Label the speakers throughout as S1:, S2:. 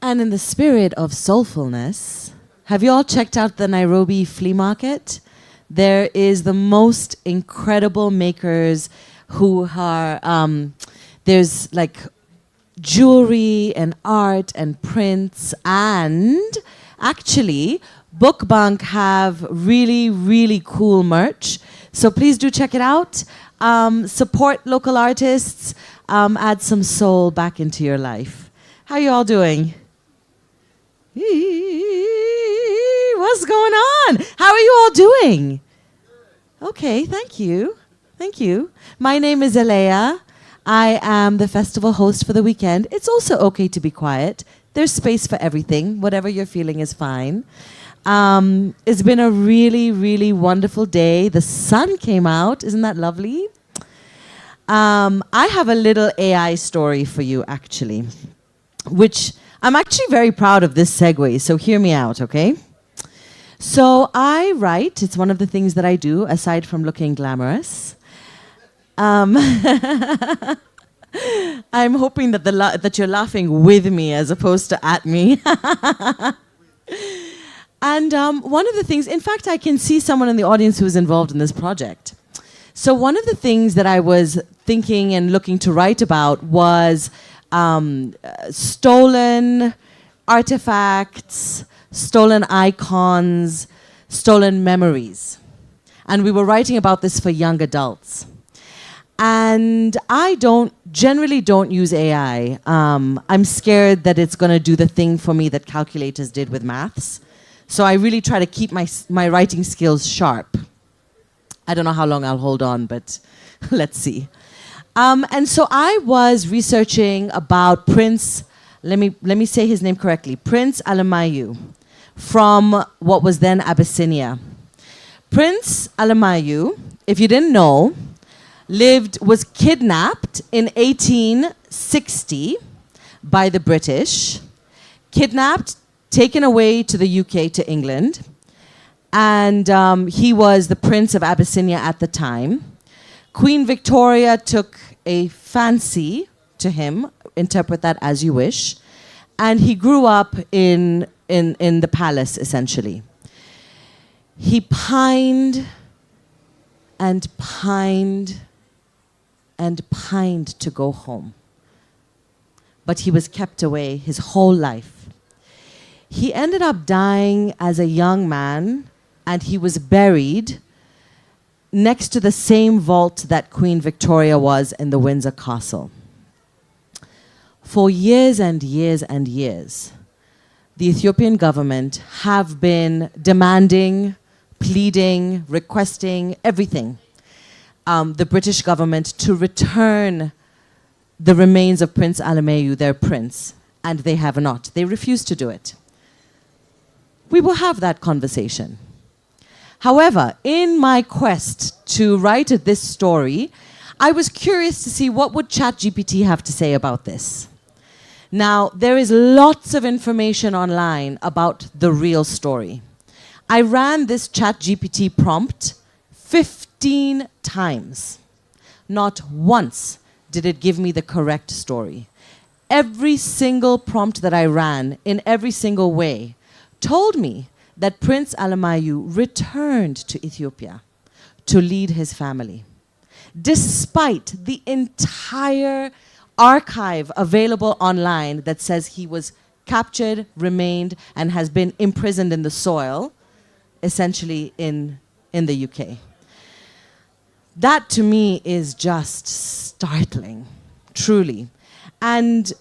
S1: And in the spirit of soulfulness, have you all checked out the Nairobi flea market? There is the most incredible makers who are, there's like jewelry and art and prints, and actually Bookbank have really, really cool merch. So please do check it out. Support local artists, add some soul back into your life. How are you all doing? What's going on? How are you all doing? Okay, thank you. Thank you. My name is Alea. I am the festival host for the weekend. It's also okay to be quiet. There's space for everything. Whatever you're feeling is fine. It's been a really, really wonderful day. The sun came out. Isn't that lovely? I have a little AI story for you, actually, which I'm actually very proud of this segue, so hear me out, okay? So I write. It's one of the things that I do, aside from looking glamorous. I'm hoping that that you're laughing with me as opposed to at me. And one of the things, in fact, I can see someone in the audience who is involved in this project. So one of the things that I was thinking and looking to write about was stolen artifacts, stolen icons, stolen memories. And we were writing about this for young adults. And I generally don't use AI. I'm scared that it's going to do the thing for me that calculators did with maths. So I really try to keep my writing skills sharp. I don't know how long I'll hold on, but let's see. And so I was researching about Prince, let me say his name correctly, Prince Alemayehu, from what was then Abyssinia. Prince Alemayehu, if you didn't know, was kidnapped in 1860 by the British, kidnapped, taken away to the UK, to England, and he was the Prince of Abyssinia at the time. Queen Victoria took a fancy to him, interpret that as you wish, and he grew up in the palace, essentially. He pined and pined and pined to go home. But he was kept away his whole life. He ended up dying as a young man, and he was buried next to the same vault that Queen Victoria was in the Windsor Castle. For years and years and years, the Ethiopian government have been demanding, pleading, requesting everything, the British government to return the remains of Prince Alemayehu, their prince, and they have not. They refuse to do it. We will have that conversation. However, in my quest to write this story, I was curious to see what would ChatGPT have to say about this. Now, there is lots of information online about the real story. I ran this ChatGPT prompt 15 times. Not once did it give me the correct story. Every single prompt that I ran, in every single way, told me that Prince Alemayehu returned to Ethiopia to lead his family, despite the entire archive available online that says he was captured, remained, and has been imprisoned in the soil, essentially in the UK. That to me is just startling, truly. And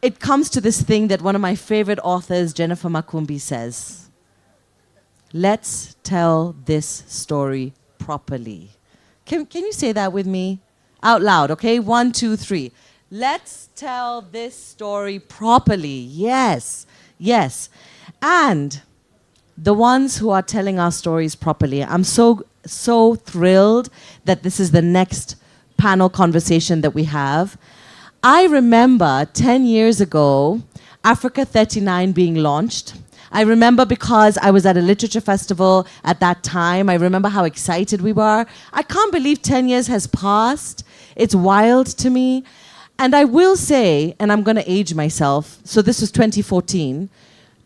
S1: it comes to this thing that one of my favorite authors, Jennifer Makumbi, says: let's tell this story properly. Can you say that with me? Out loud, okay? 1, 2, 3. Let's tell this story properly. Yes, yes. And the ones who are telling our stories properly, I'm so thrilled that this is the next panel conversation that we have. I remember 10 years ago, Africa39 being launched. I remember because I was at a literature festival at that time. I remember how excited we were. I can't believe 10 years has passed. It's wild to me. And I will say, and I'm going to age myself, so this was 2014.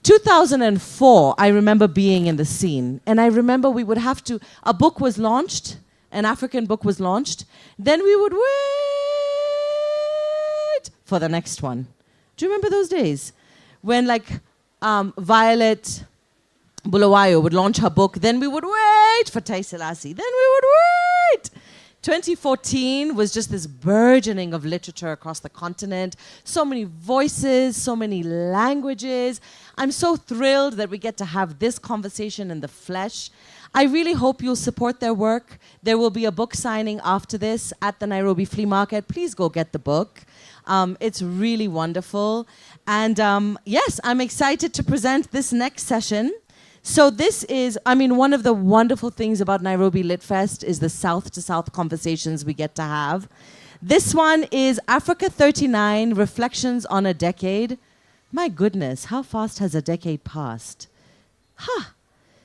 S1: 2004, I remember being in the scene. And I remember we would have to, a book was launched, an African book was launched. Then we would wait for the next one. Do you remember those days? When like Violet Bulawayo would launch her book, then we would wait for Tai Selassie. Then we would wait. 2014 was just this burgeoning of literature across the continent. So many voices, so many languages. I'm so thrilled that we get to have this conversation in the flesh. I really hope you'll support their work. There will be a book signing after this at the Nairobi Flea Market. Please go get the book. It's really wonderful. And yes, I'm excited to present this next session. So this is, I mean, one of the wonderful things about Nairobi Lit Fest is the South-to-South conversations we get to have. This one is Africa39, Reflections on a Decade. My goodness, how fast has a decade passed?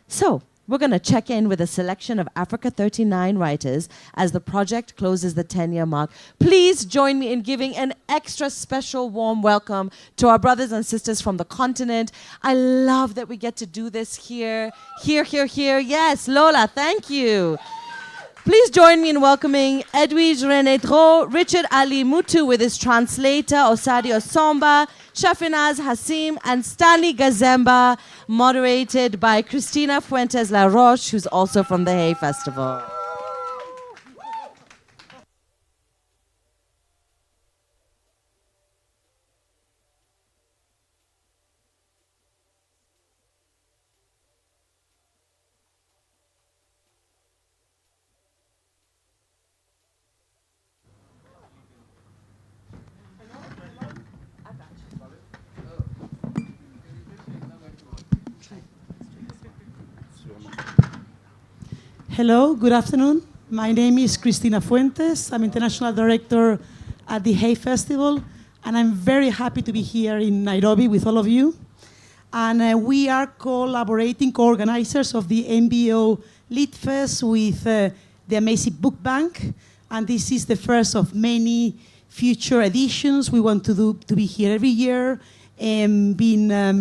S1: So, we're going to check in with a selection of Africa39 writers as the project closes the 10-year mark. Please join me in giving an extra special warm welcome to our brothers and sisters from the continent. I love that we get to do this here. Here. Yes, Lola, thank you. Please join me in welcoming Edwige-Renee Dro, Richard Ali Mutu with his translator, Osadi Osomba, Shafinaaz Hassim, and Stanley Gazemba, moderated by Cristina Fuentes La Roche, who's also from the Hay Festival.
S2: Hello, good afternoon. My name is Cristina Fuentes. I'm International Director at the Hay Festival, and I'm very happy to be here in Nairobi with all of you. And we are co-organizers of the NBO Lit Fest with the amazing Book Bank, and this is the first of many future editions. We want to be here every year and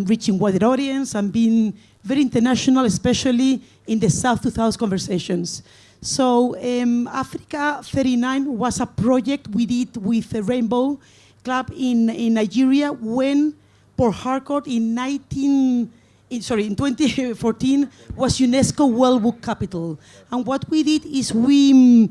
S2: reaching wider audience and being very international, especially in the South-to-South conversations. So Africa39 was a project we did with the Rainbow Club in Nigeria when Port Harcourt in 2014 was UNESCO World Book Capital. And what we did is the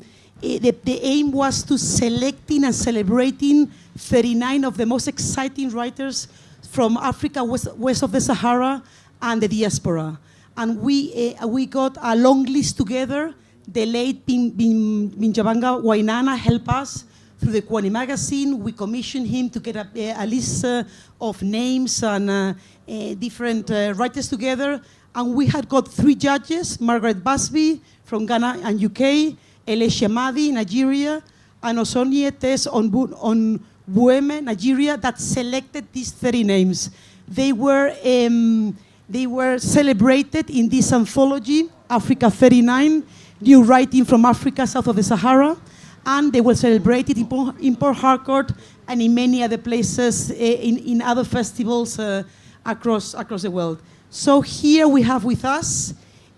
S2: aim was to selecting and celebrating 39 of the most exciting writers from Africa, west of the Sahara, and the diaspora. And we got a long list together. The late Binyavanga Wainaina helped us through the Kwani magazine. We commissioned him to get a list of names and different writers together. And we had got 3 judges, Margaret Busby from Ghana and UK, Elisha Madi, Nigeria, and Osonye Tess on Bueme, Nigeria, that selected these 30 names. They were celebrated in this anthology, Africa39, New Writing from Africa, South of the Sahara, and they were celebrated in Port Harcourt and in many other places, in other festivals across the world. So here we have with us,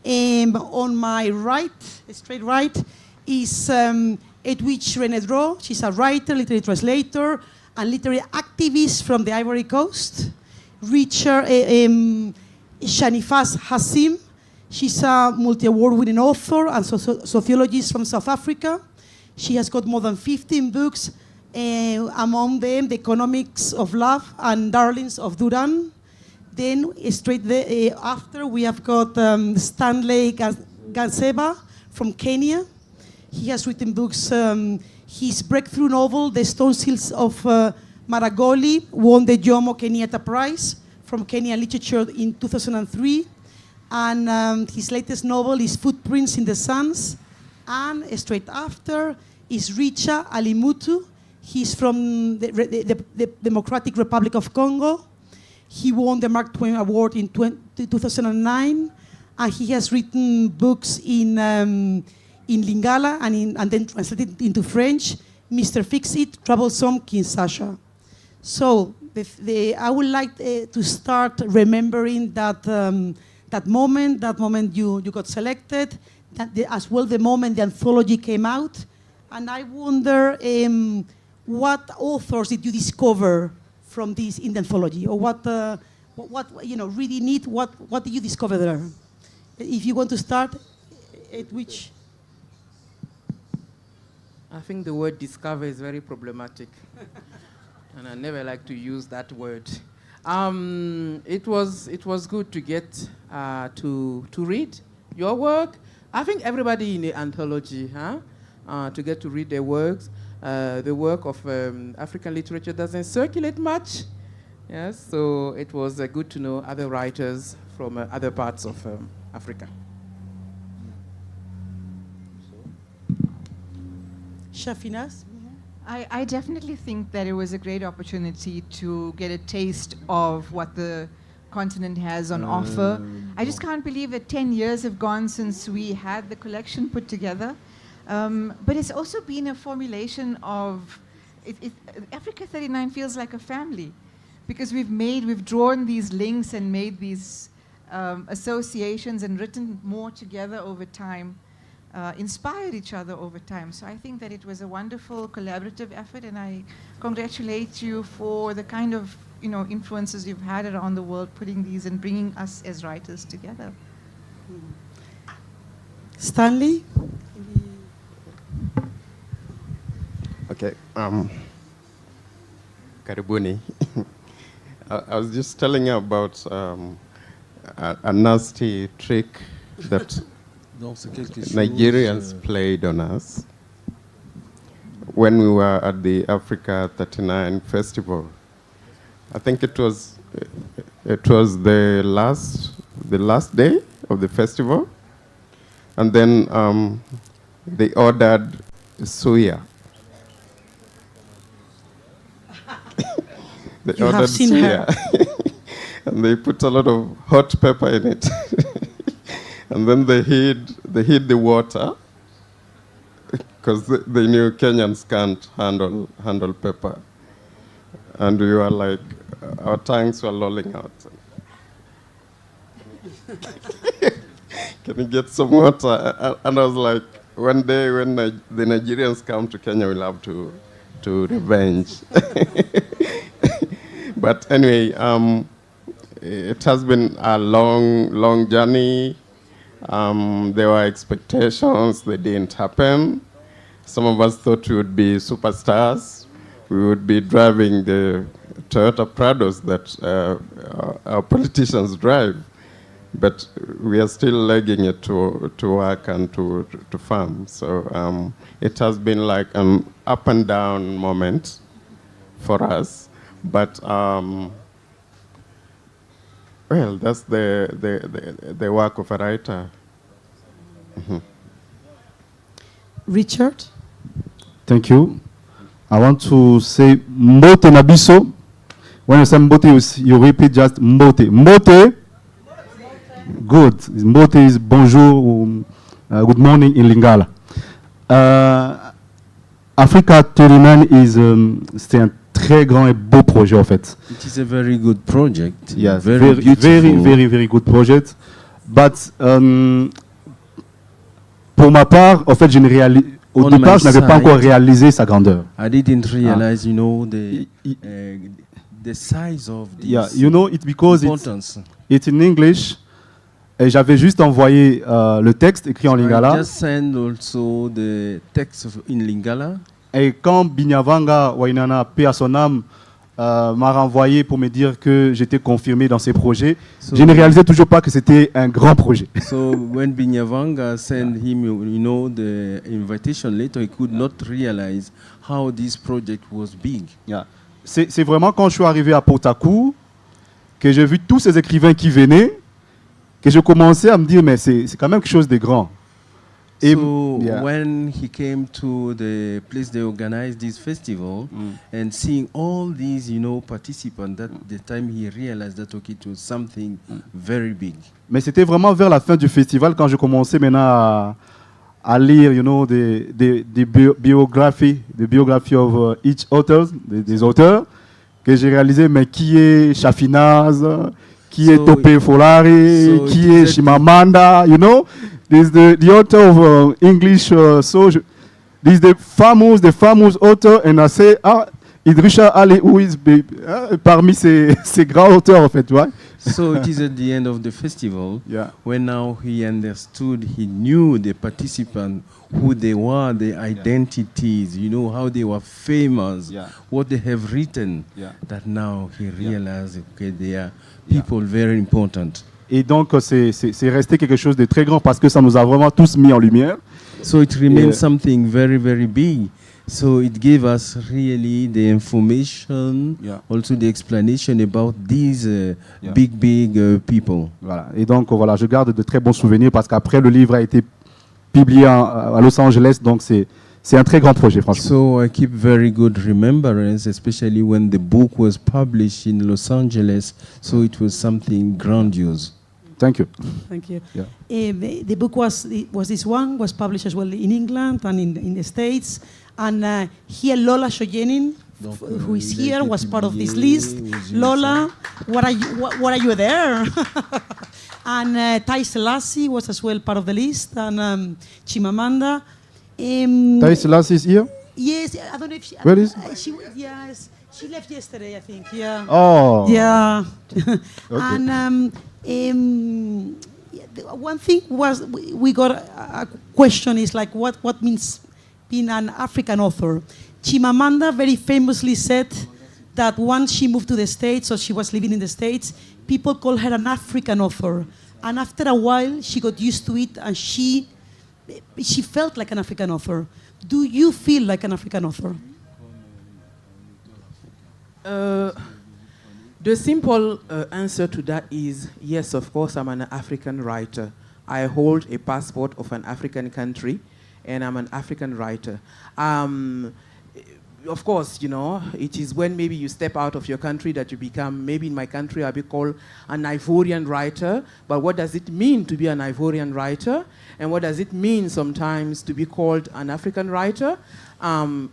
S2: on my right, straight right, is Edwige-Renee Dro. She's a writer, literary translator, and literary activist from the Ivory Coast. Richard Shafinaaz Hassim. She's a multi-award winning author and sociologist from South Africa. She has got more than 15 books, among them The Economics of Love and Darlings of Duran. Then straight after we have got Stanley Gazemba from Kenya. He has written books. His breakthrough novel, The Stone Seals of Maragoli, won the Jomo Kenyatta Prize from Kenyan Literature in 2003. And his latest novel is Footprints in the Sands. And straight after is Richard Ali Mutu. He's from the Democratic Republic of Congo. He won the Mark Twain Award in 2009. And he has written books in Lingala and then translated into French Mr. Fix-It, Troublesome King Sasha. So I would like to start remembering that that moment you got selected, as well the moment the anthology came out, and I wonder what authors did you discover from this in the anthology, or what really neat? What did you discover there? If you want to start, at which?
S3: I think the word discover is very problematic. And I never like to use that word. It was good to get to read your work. I think everybody in the anthology, to get to read their works. The work of African literature doesn't circulate much. Yes, so it was good to know other writers from other parts of Africa.
S2: Shafinaaz?
S4: I definitely think that it was a great opportunity to get a taste of what the continent has on offer. I just can't believe that 10 years have gone since we had the collection put together. But it's also been a formulation of, Africa39 feels like a family, because we've drawn these links and made these associations and written more together over time. Inspired each other over time. So I think that it was a wonderful collaborative effort, and I congratulate you for the kind of influences you've had around the world, putting these and bringing us as writers together.
S2: Stanley?
S5: Okay. Karibuni. I was just telling you about a nasty trick that Nigerians played on us when we were at the Africa39 festival. I think it was the last day of the festival, and then they ordered suya. They
S2: You
S5: ordered
S2: have seen
S5: suya, and they put a lot of hot pepper in it. And then they hid the water, because they knew Kenyans can't handle pepper. And we were like, our tongues were lolling out. Can you get some water? And I was like, one day when the Nigerians come to Kenya, we'll have to revenge. But anyway, it has been a long journey. There were expectations, they didn't happen. Some of us thought we would be superstars. We would be driving the Toyota Prados that our politicians drive. But we are still legging it to work and to farm. So it has been like an up and down moment for us. But well, that's the work of a writer. Mm-hmm.
S2: Richard?
S6: Thank you. I want to say Mbote Nabiso. When you say Mbote, you repeat just Mbote. Mbote? Good. Mbote is bonjour, good morning in Lingala. Africa39 c'est un très grand et beau projet en fait.
S7: It is a very good project.
S6: Yes,
S7: very
S6: very good project. But pour ma part, en fait, au départ, je n'avais pas encore réalisé sa grandeur.
S7: I didn't realize, the size of this.
S6: Yeah, it's because it's in English. Et j'avais juste envoyé le texte écrit en Lingala.
S7: I just send also the text in Lingala.
S6: Et quand Binyavanga Wainaina, paix à son âme, m'a renvoyé pour me dire que j'étais confirmé dans ces projets, je ne réalisais toujours pas que c'était un grand projet.
S7: So when Binyavanga sent him, the invitation letter, he could not realize how this project was big.
S6: Yeah. C'est vraiment quand je suis arrivé à Potakou que j'ai vu tous ces écrivains qui venaient, que je commençais à me dire mais c'est quand même quelque chose de grand.
S7: So when he came to the place they organized this festival and seeing all these, participants, that the time he realized that okay, it was something very big.
S6: Mais c'était vraiment vers la fin du festival quand je commençais maintenant à lire, the biography of each authors, des auteurs que j'ai réalisé, mais qui est Shafinaaz, qui est Tope Folari, qui est Chimamanda, There's the author of English social. This is the famous author, and I say, Idrissa Ali, who is parmi ces grands auteurs, en fait, right?
S7: So it is at the end of the festival, when now he understood, he knew the participants, who they were, their identities, how they were famous, what they have written, that now he realized, okay, they are people very important.
S6: Et donc, c'est resté quelque chose de très grand parce que ça nous a vraiment tous mis en lumière.
S7: So it remains something very, very big. So it gave us really the information, also the explanation about these big people.
S6: Voilà. Et donc, voilà, je garde de très bons souvenirs parce qu'après, le livre a été publié à Los Angeles, donc c'est un très grand projet, franchement.
S7: So I keep very good remembrance, especially when the book was published in Los Angeles. So it was something grandiose.
S6: Thank you.
S2: Thank you. The book was published as well in England and in the States. And here Lola Shoyenin, who is here, was part of this list. Lola, what are you there? And Tai Selassie was as well part of the list. And Chimamanda.
S6: Tai Selassie is here?
S2: Yes, I don't know if she...
S6: Where is
S2: Yes, she left yesterday, I think. Yeah.
S6: Oh.
S2: Yeah.
S6: Okay.
S2: And one thing was we got a question is like what means being an African author. Chimamanda very famously said that once she moved to the States, or she was living in the States, people call her an African author. And after a while, she got used to it, and she felt like an African author. Do you feel like an African author?
S3: The simple answer to that is yes, of course, I'm an African writer. I hold a passport of an African country, and I'm an African writer. Of course, it is when maybe you step out of your country that you become, maybe in my country I'll be called an Ivorian writer, but what does it mean to be an Ivorian writer? And what does it mean sometimes to be called an African writer?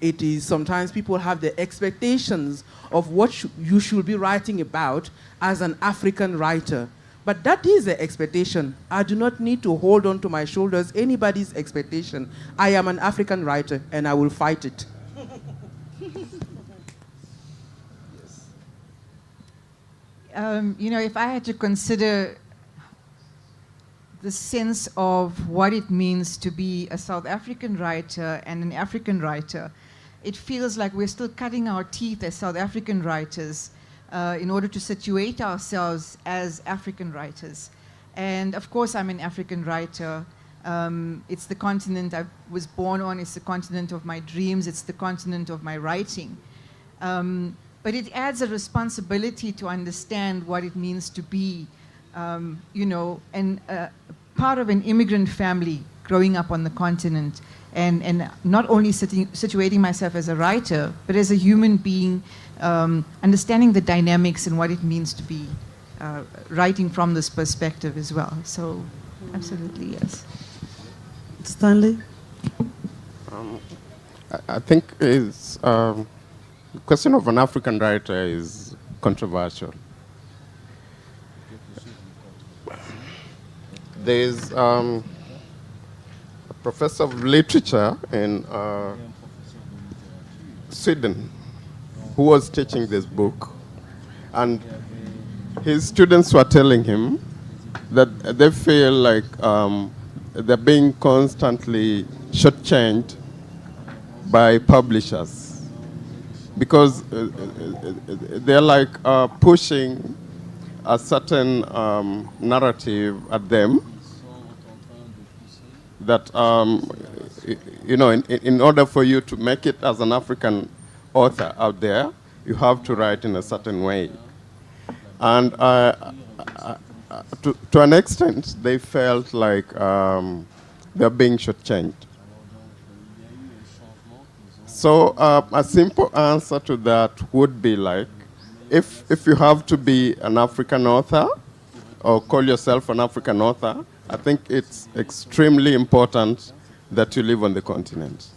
S3: It is sometimes people have the expectations of what you should be writing about as an African writer. But that is the expectation. I do not need to hold on to my shoulders anybody's expectation. I am an African writer, and I will fight it.
S4: If I had to consider the sense of what it means to be a South African writer and an African writer, it feels like we're still cutting our teeth as South African writers in order to situate ourselves as African writers. And of course, I'm an African writer. It's the continent I was born on. It's the continent of my dreams. It's the continent of my writing. But it adds a responsibility to understand what it means to be, part of an immigrant family growing up on the continent, and not only situating myself as a writer, but as a human being, understanding the dynamics and what it means to be writing from this perspective as well. So, absolutely, yes.
S2: Stanley?
S5: I think the question of an African writer is controversial. There's a professor of literature in Sweden who was teaching this book, and his students were telling him that they feel like they're being constantly shortchanged by publishers because they're like pushing a certain narrative at them that, in order for you to make it as an African author out there, you have to write in a certain way. And to an extent, they felt like they're being shortchanged. So a simple answer to that would be like, if you have to be an African author or call yourself an African author, I think it's extremely important that you live on the continent.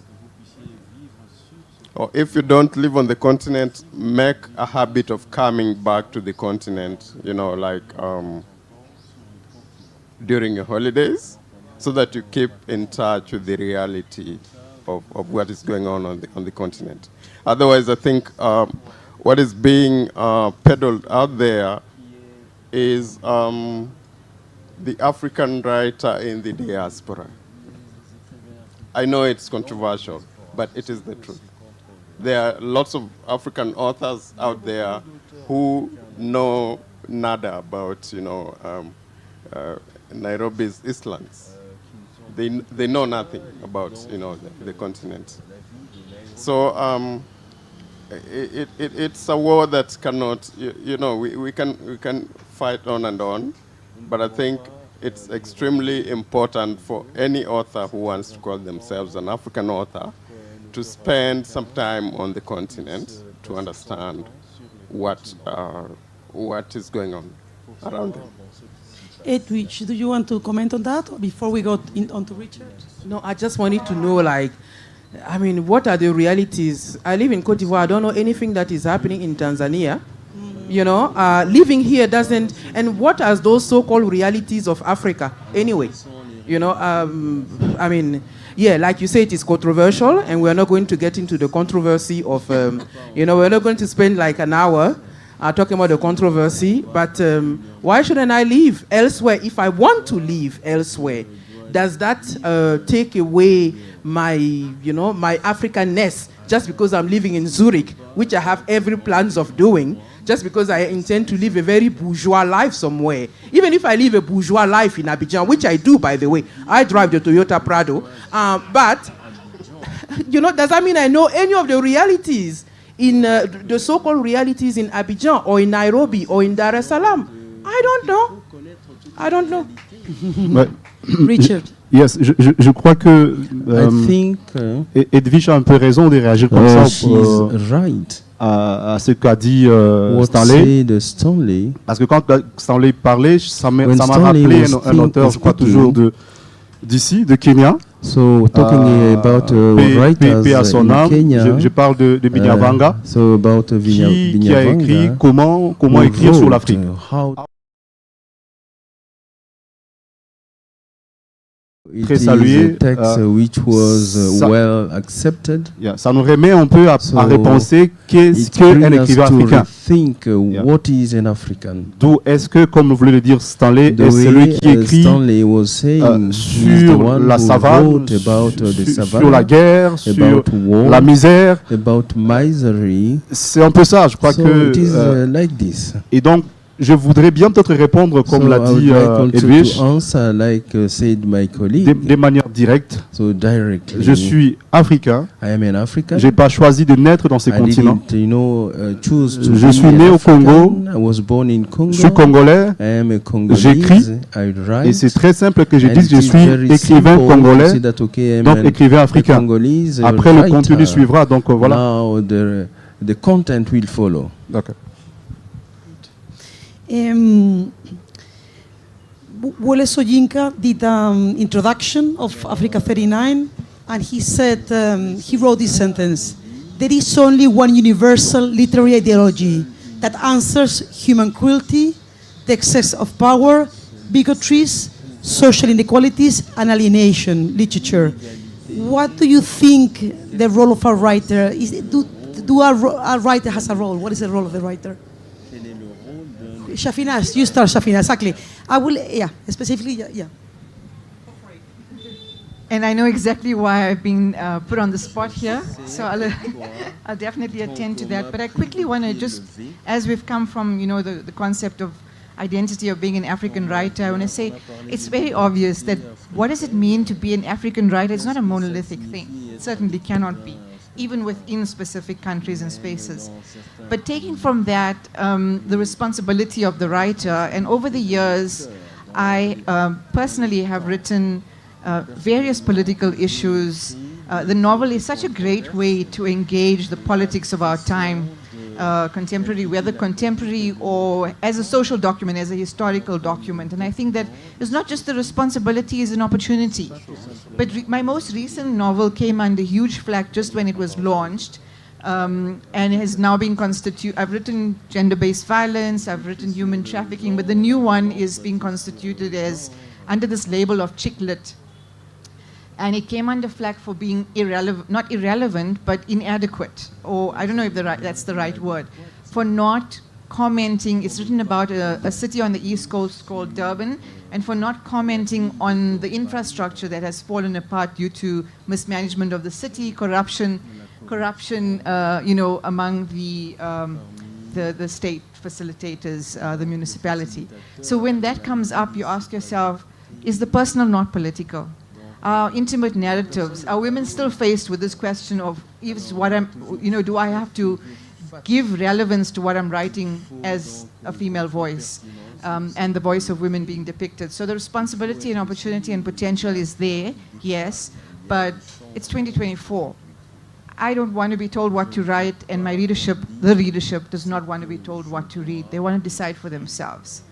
S5: Or if you don't live on the continent, make a habit of coming back to the continent, you know, like during your holidays, so that you keep in touch with the reality of what is going on the continent. Otherwise, I think what is being peddled out there is the African writer in the diaspora. I know it's controversial, but it is the truth. There are lots of African authors out there who know nada about, you know, Nairobi's Eastlands. They know nothing about, you know, the continent. So it's a war that cannot, you know, we can fight on and on, but I think it's extremely important for any author who wants to call themselves an African author to spend some time on the continent to understand what is going on around them.
S2: Edwige, do you want to comment on that before we go on to Richard?
S3: No, I just wanted to know, like, I mean, what are the realities? I live in Cote d'Ivoire. I don't know anything that is happening in Tanzania. You know, living here doesn't. And what are those so-called realities of Africa anyway? You know, I mean, yeah, like you say, it is controversial, and we're not going to get into the controversy of, you know, we're not going to spend like an hour talking about the controversy. But why shouldn't I live elsewhere if I want to live elsewhere? Does that take away my, you know, my Africanness just because I'm living in Zurich, which I have every plans of doing, just because I intend to live a very bourgeois life somewhere? Even if I live a bourgeois life in Abidjan, which I do, by the way, I drive the Toyota Prado, but, you know, does that mean I know any of the realities in the so-called realities in Abidjan or in Nairobi or in Dar es Salaam? I don't know. I don't know.
S2: Richard.
S6: Yes, je crois que Edwige a un peu raison de réagir comme ça
S7: right.
S6: à ce qu'a dit Stanley. Parce que quand Stanley parlait, ça m'a rappelé un auteur, je crois toujours d'ici, de Kenya.
S7: So talking about writers in Kenya,
S6: je parle de Binyavanga, qui a écrit comment écrire sur l'Afrique. Très salué.
S7: Which was well accepted.
S6: Yeah, ça nous remet un peu à repenser qu'est-ce qu'un écrivain africain.
S7: Think what is an African.
S6: D'où est-ce que, comme voulait le dire Stanley, est celui qui écrit sur la savane, sur la guerre, sur la misère.
S7: About misery.
S6: C'est un peu ça, je crois que.
S7: It is like this.
S6: Et donc, je voudrais bien peut-être répondre, comme l'a dit Edwige, de manière directe.
S7: So directly,
S6: je suis africain.
S7: I am an African.
S6: Je n'ai pas choisi de naître dans ce continent.
S7: Je
S6: suis né au Congo.
S7: I was born in Congo.
S6: Je suis congolais.
S7: I am a Congolese.
S6: J'écris.
S7: Et
S6: c'est très simple que je dise que je suis écrivain congolais, donc écrivain africain. Après, le contenu suivra. Donc voilà.
S7: Now the content will follow.
S6: D'accord.
S2: Wole Soyinka did an introduction of Africa39, and he said, he wrote this sentence: there is only one universal literary ideology that answers human cruelty, the excess of power, bigotries, social inequalities, and alienation, literature. What do you think the role of a writer is? Do a writer has a role? What is the role of the writer? Shafinaaz, you start, Shafinaaz, exactly. I will, specifically, yeah.
S4: And I know exactly why I've been put on the spot here, so I'll definitely attend to that. But I quickly want to just, as we've come from, you know, the concept of identity of being an African writer, I want to say it's very obvious that what does it mean to be an African writer? It's not a monolithic thing. It certainly cannot be, even within specific countries and spaces. But taking from that the responsibility of the writer, and over the years, I personally have written various political issues. The novel is such a great way to engage the politics of our time. contemporary, whether contemporary or as a social document, as a historical document. And I think that it's not just the responsibility, it's an opportunity. But my most recent novel came under huge flack just when it was launched, and has now been constituted. I've written gender-based violence, I've written human trafficking, but the new one is being constituted as under this label of chick lit. And it came under flack for being not irrelevant, but inadequate, or I don't know if that's the right word, for not commenting. It's written about a city on the East Coast called Durban, and for not commenting on the infrastructure that has fallen apart due to mismanagement of the city, corruption, among the state facilitators, the municipality. So when that comes up, you ask yourself, is the personal not political? Our intimate narratives, are women still faced with this question of, do I have to give relevance to what I'm writing as a female voice, and the voice of women being depicted? So the responsibility and opportunity and potential is there, yes, but it's 2024. I don't want to be told what to write, and my readership, the readership, does not want to be told what to read. They want to decide for themselves.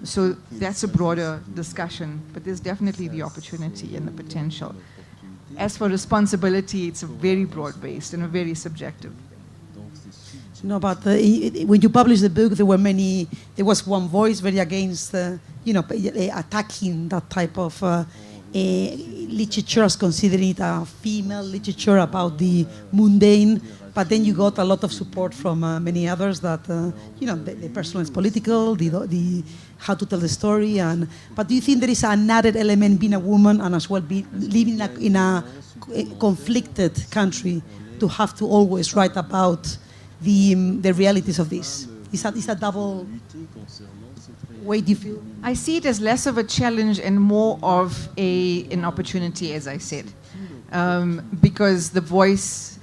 S4: So that's a broader discussion, but there's definitely the opportunity and the potential. As for responsibility, it's a very broad-based and a very subjective.
S2: No, but when you published the book, there was one voice very against, attacking that type of literature as considering it a female literature about the mundane. But then you got a lot of support from many others that, the personal is political, the how to tell the story. But do you think there is an added element being a woman and as well living in a conflicted country to have to always write about the realities of this? Is that double way, do you feel?
S4: I see it as less of a challenge and more of an opportunity, as I said, because the voice,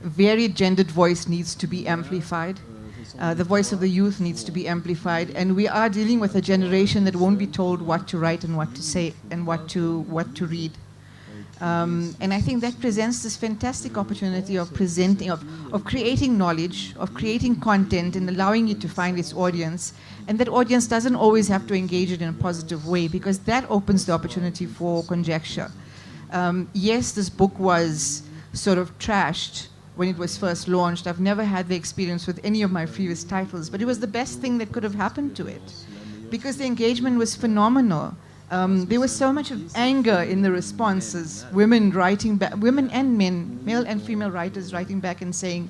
S4: varied gendered voice needs to be amplified. The voice of the youth needs to be amplified, and we are dealing with a generation that won't be told what to write and what to say and what to read. And I think that presents this fantastic opportunity of presenting, of creating knowledge, of creating content and allowing it to find its audience. And that audience doesn't always have to engage it in a positive way, because that opens the opportunity for conjecture. Yes, this book was sort of trashed when it was first launched. I've never had the experience with any of my previous titles, but it was the best thing that could have happened to it, because the engagement was phenomenal. There was so much of anger in the responses, women writing back, women and men, male and female writers writing back and saying,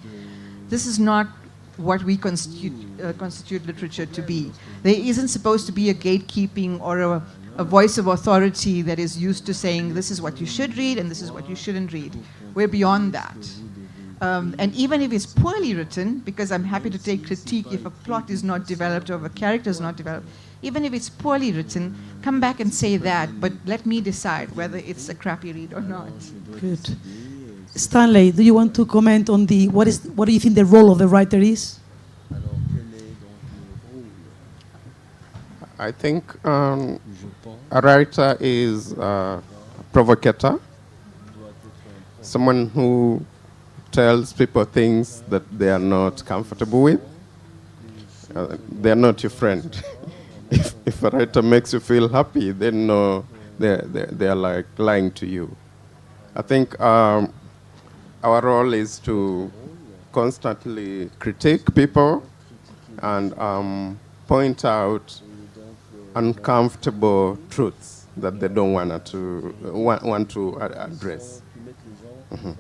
S4: this is not what we constitute literature to be. There isn't supposed to be a gatekeeping or a voice of authority that is used to saying this is what you should read and this is what you shouldn't read. We're beyond that. And even if it's poorly written, because I'm happy to take critique if a plot is not developed or if a character is not developed, even if it's poorly written, come back and say that, but let me decide whether it's a crappy read or not.
S2: Good. Stanley, do you want to comment on what do you think the role of the writer is?
S5: I think a writer is a provocateur, someone who tells people things that they are not comfortable with. They are not your friend. If a writer makes you feel happy, then no, they are like lying to you. I think our role is to constantly critique people and point out uncomfortable truths that they don't want to address. Mm-hmm.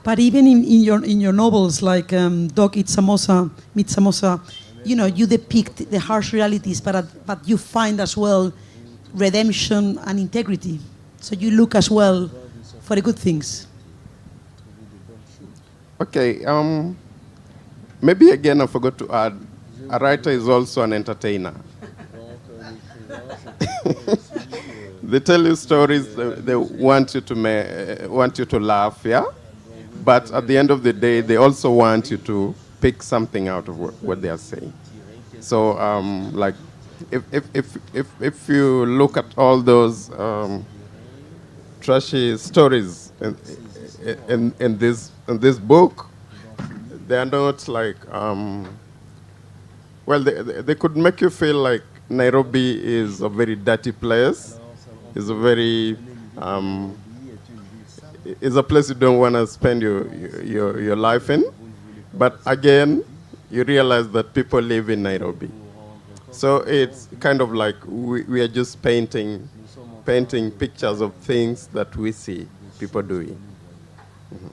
S2: But even in your novels, like Dog Eat Samosa, Meat Samosa, you depict the harsh realities, but you find as well redemption and integrity. So you look as well for the good things.
S5: Okay, maybe again I forgot to add, a writer is also an entertainer. They tell you stories, they want you to laugh, yeah? But at the end of the day, they also want you to pick something out of what they are saying. So, like, if you look at all those trashy stories in this book, they are not like, well, they could make you feel like Nairobi is a very dirty place. It's a very, it's a place you don't want to spend your life in. But again, you realize that people live in Nairobi. So it's kind of like we are just painting pictures of things that we see people doing. Mm-hmm.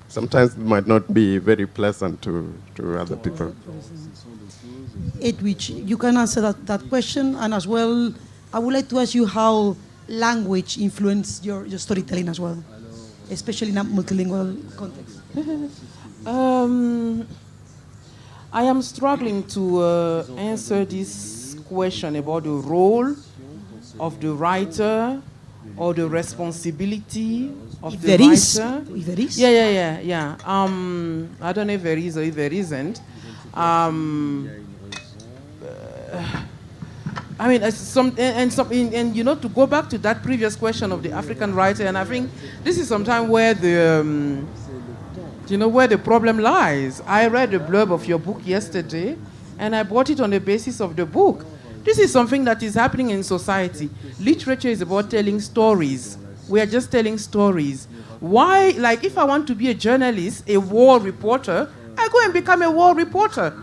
S5: Sometimes it might not be very pleasant to other people.
S2: Edwige, you can answer that question, and as well, I would like to ask you how language influenced your storytelling as well, especially in a multilingual context.
S3: I am struggling to answer this question about the role of the writer or the responsibility of the writer.
S2: If there is.
S3: Yeah. I don't know if there is or if there isn't. I mean, and you know, to go back to that previous question of the African writer, and I think this is sometimes where the where the problem lies. I read a blurb of your book yesterday, and I bought it on the basis of the book. This is something that is happening in society. Literature is about telling stories. We are just telling stories. Why, like, if I want to be a journalist, a war reporter, I go and become a war reporter.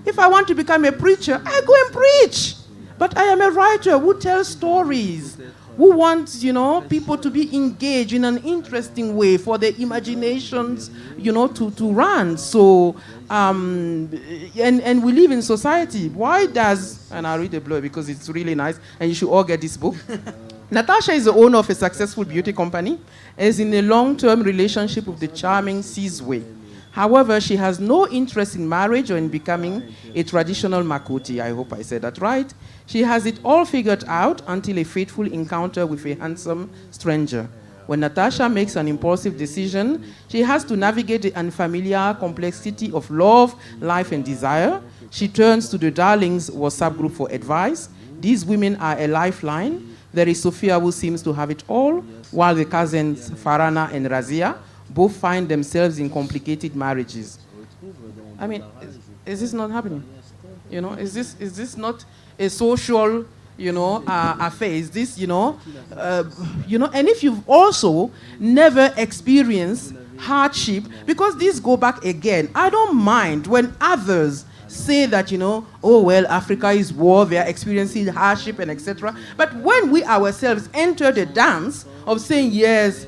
S3: If I want to become a preacher, I go and preach. But I am a writer who tells stories, who wants, people to be engaged in an interesting way for their imaginations, to run. So, and we live in society. Why does, and I'll read the blurb because it's really nice, and you should all get this book. Natasha is the owner of a successful beauty company, is in a long-term relationship with the charming Sizwe. However, she has no interest in marriage or in becoming a traditional Makoti. I hope I said that right. She has it all figured out until a fateful encounter with a handsome stranger. When Natasha makes an impulsive decision, she has to navigate the unfamiliar complexity of love, life, and desire. She turns to the Darlings WhatsApp group for advice. These women are a lifeline. There is Sophia, who seems to have it all, while the cousins Farana and Razia both find themselves in complicated marriages. I mean, is this not happening? Is this not a social, affair? Is this, and if you've also never experienced hardship, because these go back again, I don't mind when others say that, oh, well, Africa is war, they are experiencing hardship and etc. But when we ourselves enter the dance of saying, yes,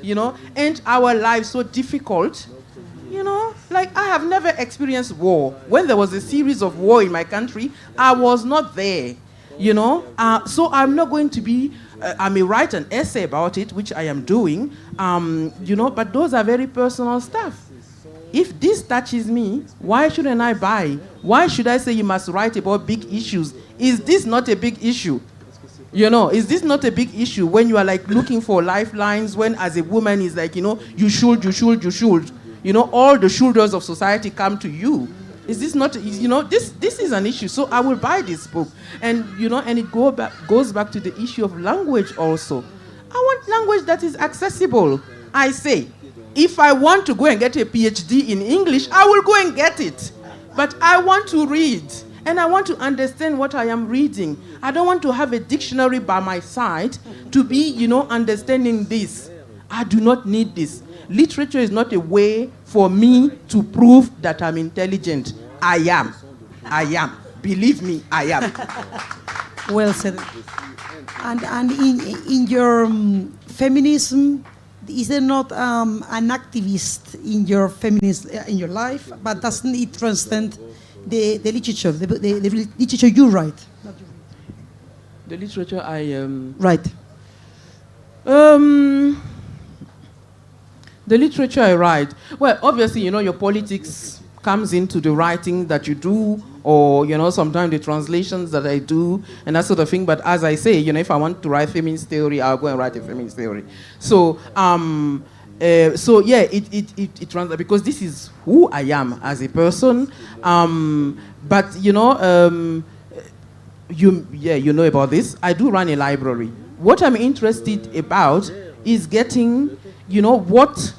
S3: ain't our lives so difficult, like I have never experienced war. When there was a series of war in my country, I was not there, so I'm not going to be, I may write an essay about it, which I am doing, but those are very personal stuff. If this touches me, why shouldn't I buy? Why should I say you must write about big issues? Is this not a big issue? Is this not a big issue when you are like looking for lifelines, when as a woman is like, you should. All the shoulders of society come to you. Is this not, this is an issue. So I will buy this book. And, and it goes back to the issue of language also. I want language that is accessible. I say, if I want to go and get a PhD in English, I will go and get it. But I want to read, and I want to understand what I am reading. I don't want to have a dictionary by my side to be, understanding this. I do not need this. Literature is not a way for me to prove that I'm intelligent. I am. Believe me, I am.
S2: Well said. And in your feminism, is there not an activist in your feminism in your life, but doesn't it transcend the literature, the literature you write?
S3: The literature I
S2: write.
S3: The literature I write. Well, obviously, your politics comes into the writing that you do, or sometimes the translations that I do and that sort of thing. But as I say, if I want to write feminist theory, I'll go and write a feminist theory. So it translates because this is who I am as a person. But you know about this. I do run a library. What I'm interested about is getting, what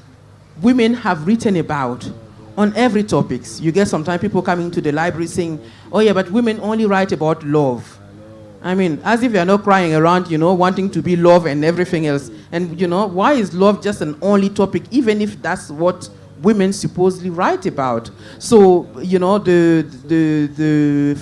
S3: women have written about. on every topics. You get sometimes people coming to the library saying, oh yeah, but women only write about love. I mean, as if you're not crying around, wanting to be love and everything else. And, why is love just an only topic, even if that's what women supposedly write about? So, the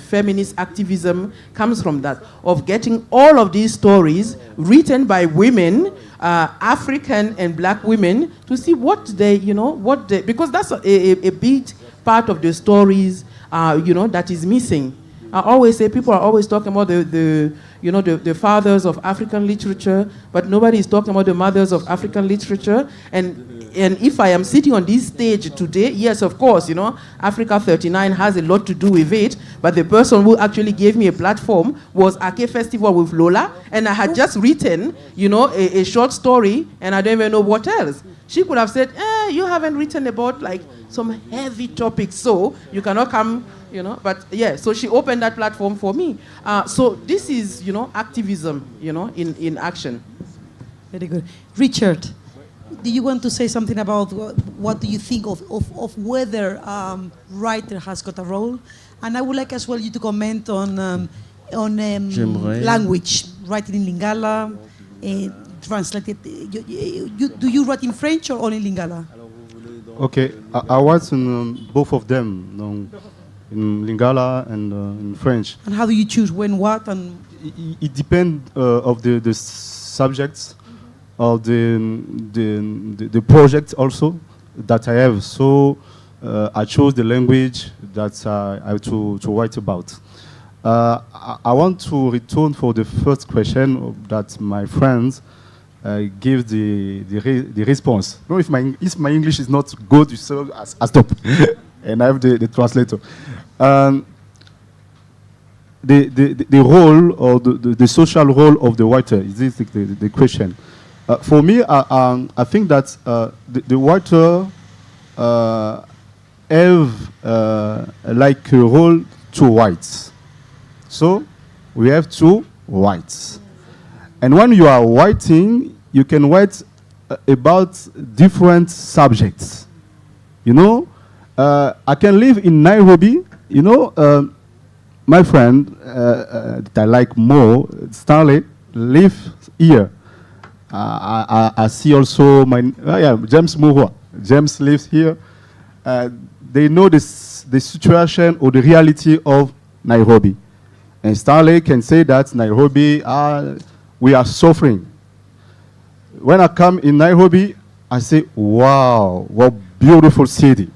S3: feminist activism comes from that, of getting all of these stories written by women, African and black women, to see what they, because that's a big part of the stories, that is missing. I always say people are always talking about the fathers of African literature, but nobody is talking about the mothers of African literature. And if I am sitting on this stage today, yes, of course, Africa39 has a lot to do with it, but the person who actually gave me a platform was Ake Festival with Lola, and I had just written, a short story, and I don't even know what else. She could have said, you haven't written about like some heavy topics, so you cannot come, but yeah, so she opened that platform for me. So this is, activism, in action.
S2: Very good. Richard, do you want to say something about what do you think of whether writer has got a role? And I would like as well you to comment on language, writing in Lingala, translated. Do you write in French or only Lingala?
S6: Okay, I write in both of them, in Lingala and in French.
S2: And how do you choose when, what, and?
S6: It depends of the subjects, of the project also that I have. So I chose the language that I have to write about. I want to return for the first question that my friends give the response. No, if my English is not good, so I stop, and I have the translator. The role or the social role of the writer, is this the question? For me, I think that the writer have like a role to write. So we have to write. And when you are writing, you can write about different subjects. I can live in Nairobi, my friend that I like more, Stanley, live here. I see also James Murwa. James lives here. They know the situation or the reality of Nairobi. And Stanley can say that Nairobi, we are suffering. When I come in Nairobi, I say, wow, what beautiful city.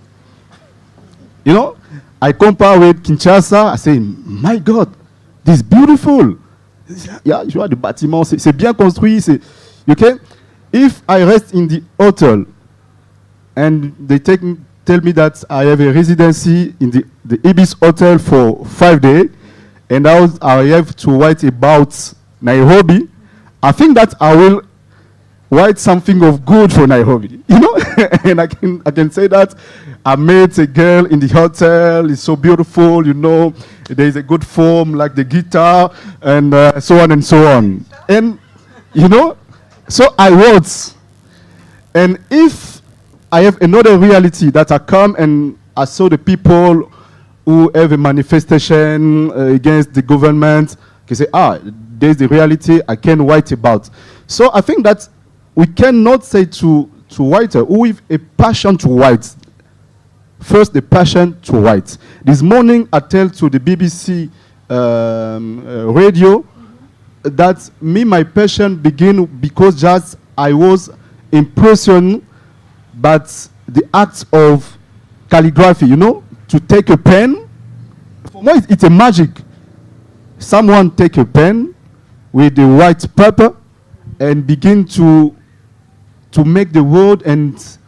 S6: I compare with Kinshasa, I say, my God, this is beautiful. Yeah, tu vois, the bâtiment, c'est bien construit. Okay? If I rest in the hotel and they tell me that I have a residency in the Ibis Hotel for 5 days, and I have to write about Nairobi, I think that I will write something of good for Nairobi, and I can say that I met a girl in the hotel, it's so beautiful, there's a good form like the guitar, and so on and so on. And, so I wrote. And if I have another reality that I come and I saw the people who have a manifestation against the government, can say, there's the reality I can write about. So I think that we cannot say to writer who have a passion to write, first the passion to write. This morning I tell to the BBC radio that my passion began because just I was impressioned by the act of calligraphy, to take a pen. For me, it's a magic. Someone take a pen with the white paper and begin to make the word, and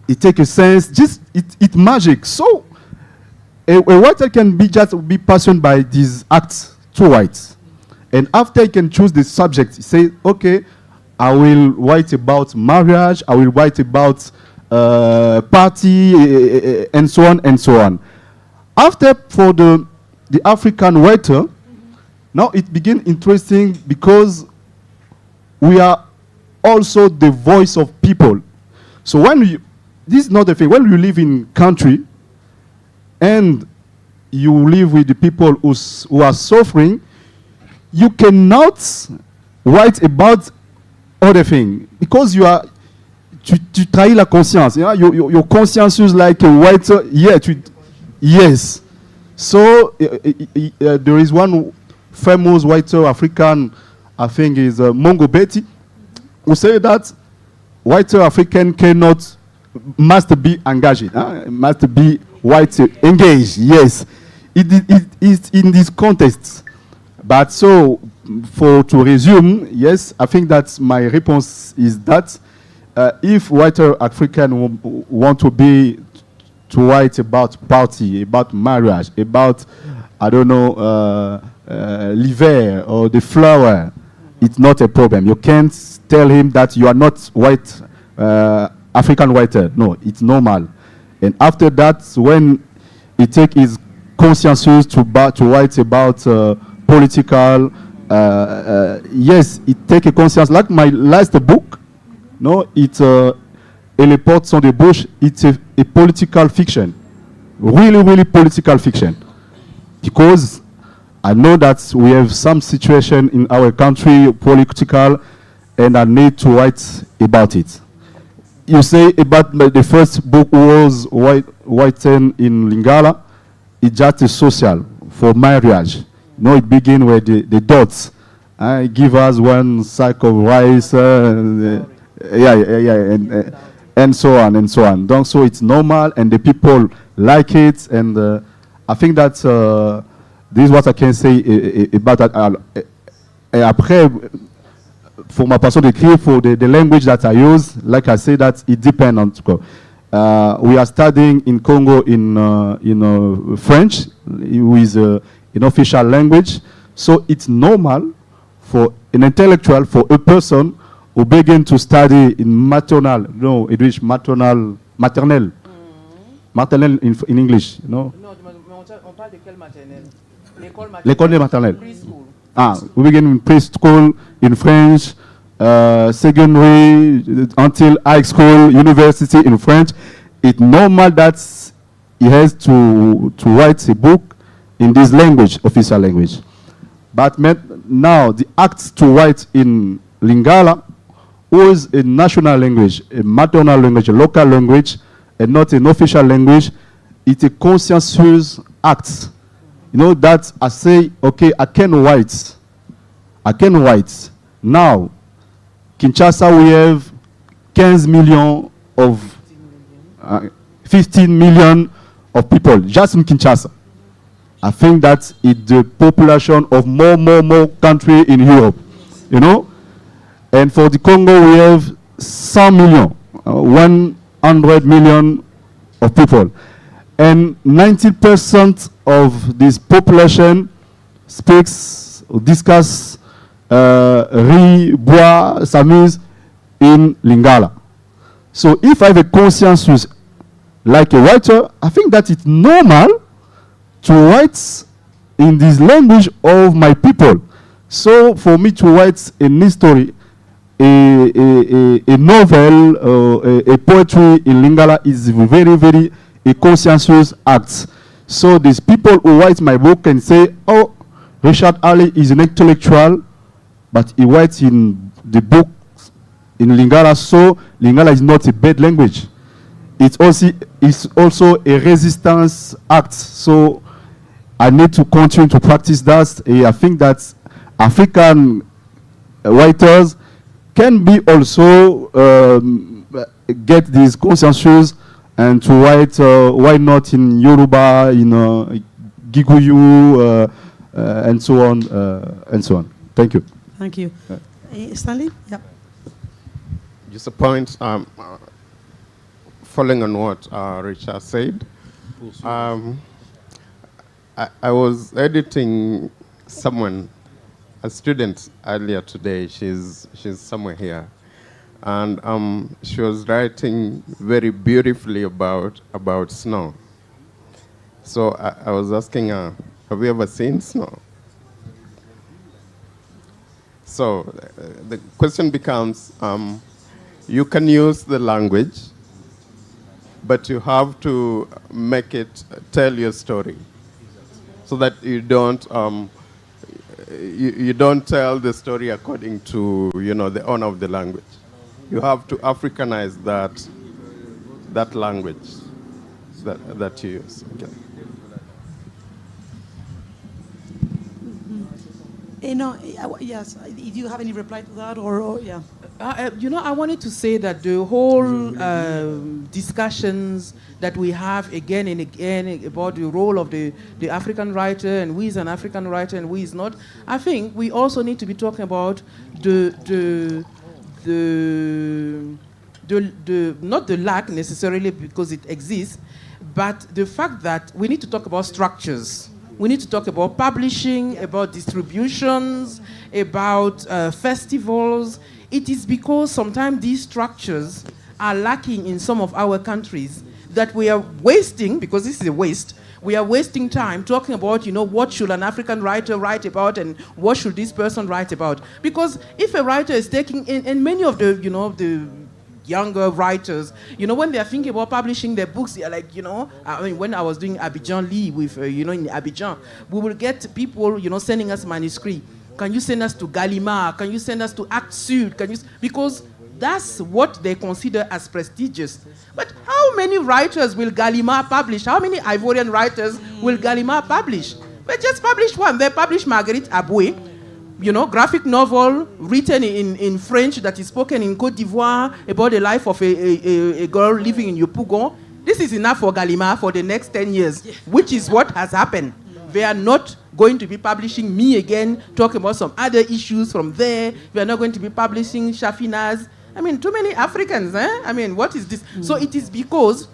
S6: it take a sense. Just it's magic. So a writer can be passionate by these acts to write, and after he can choose the subject, he say, okay, I will write about marriage. I will write about party, and so on and so on. After, for the African writer, now it begins interesting because we are also the voice of people. So this is not the thing. When you live in country, and you live with the people who are suffering, you cannot write about other thing because tu trahis la conscience. Yeah? Your conscience is like a writer. Yeah, yes. So there is one famous writer, African, I think is Mongo Betty, who say that writer African must be engaged, must be white engaged. Yes, it is in this context. But so to resume, yes, I think that my response is that if writer African want to write about party, about marriage, about I don't know l'hiver or the flower, it's not a problem. You can't tell him that you are not white African writer. No, it's normal. And after that, when he take his consciences to write about political, yes, it take a conscience. Like my last book, no, it's Et les portes sont des bouches. It's a political fiction, really political fiction, because I know that we have some situation in our country, political, and I need to write about it. You say about the first book was written in Lingala. It's just a social for marriage. No, it begins with the dots. Give us one sack of rice, and so on and so on. Donc, so it's normal, and the people like it, and I think that this is what I can say about that. Et après, for my passion d'écrire, for the language that I use, like I say, that it depends on. We are studying in Congo in French, with an official language. So it's normal for an intellectual, for a person who begin to study in maternal in English, no?
S3: Non, on parle de quelle maternelle?
S6: L'école maternelle.
S3: Preschool.
S6: We begin in preschool in French, secondary until high school, university in French. It's normal that he has to write a book in this language, official language. But now the act to write in Lingala was a national language, a maternal language, a local language, and not an official language. It's a conscientious act. You know, that I say, okay, I can write. Now, Kinshasa, we have 15 million of 15 million of people just in Kinshasa. I think that it's the population of more country in Europe, you know. And for the Congo, we have 100 million, 100 million of people. And 90% of this population speaks or discuss boit, s'amuse in Lingala. So if I have a conscience like a writer, I think that it's normal to write in this language of my people. So for me to write an history, a novel, a poetry in Lingala is very a conscientious act. So these people who write my book can say, oh, Richard Ali is an intellectual, but he writes in the book in Lingala, so Lingala is not a bad language. It's also a resistance act. So I need to continue to practice that. I think that African writers can be also get these consciences and to write, why not in Yoruba, in Giguyu, and so on, and so on. Thank you.
S2: Thank you. Stanley? Yeah.
S5: Just a point, following on what Richard said. I was editing someone, a student earlier today. She's somewhere here, and she was writing very beautifully about snow. So I was asking her, have you ever seen snow? So the question becomes, you can use the language, but you have to make it tell your story, so that you don't you don't tell the story according to the owner of the language. You have to Africanize that language that you use. Okay.
S2: Yes, if you have any reply to that, or yeah.
S3: I wanted to say that the whole discussions that we have again and again about the role of the African writer and who is an African writer and who is not, I think we also need to be talking about the not the lack necessarily because it exists, but the fact that we need to talk about structures. We need to talk about publishing, about distributions, about festivals. It is because sometimes these structures are lacking in some of our countries that we are wasting, because this is a waste, we are wasting time talking about, what should an African writer write about and what should this person write about. Because if a writer is taking, and many of the, the younger writers, when they are thinking about publishing their books, they are like, when I was doing Abidjan Lee with, in Abidjan, we will get people, sending us manuscript. Can you send us to Gallimard? Can you send us to Actes Sud? Because that's what they consider as prestigious. But how many writers will Gallimard publish? How many Ivorian writers will Gallimard publish? They just published one. They published Marguerite Aboué, graphic novel written in French that is spoken in Côte d'Ivoire about the life of a girl living in Yopougon. This is enough for Gallimard for the next 10 years, which is what has happened. They are not going to be publishing me again, talking about some other issues from there. We are not going to be publishing Shafinaaz. Too many Africans, what is this? So it is because